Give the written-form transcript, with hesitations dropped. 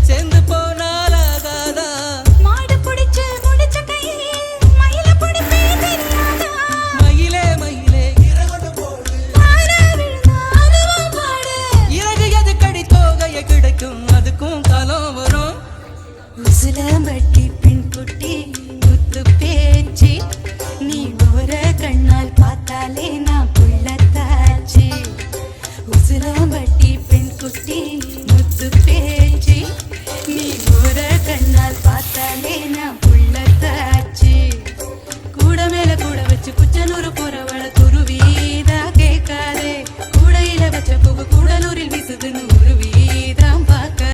சேர்ந்து போனால் ஆகாதா? மாடு பிடிச்சு முடிச்ச கையில் மயில பிடிப்பே தெரியாதா? மயிலே மயிலே பாட விழுந்தா அதுவும் பாடு. இறகு எது கடி தோகைய கிடைக்கும், அதுக்கும் காலம் வரும். உசிலம்பட்டி பெண் குட்டி முத்து பேச்சு, நீ ஓர கண்ணால் பார்த்தாலே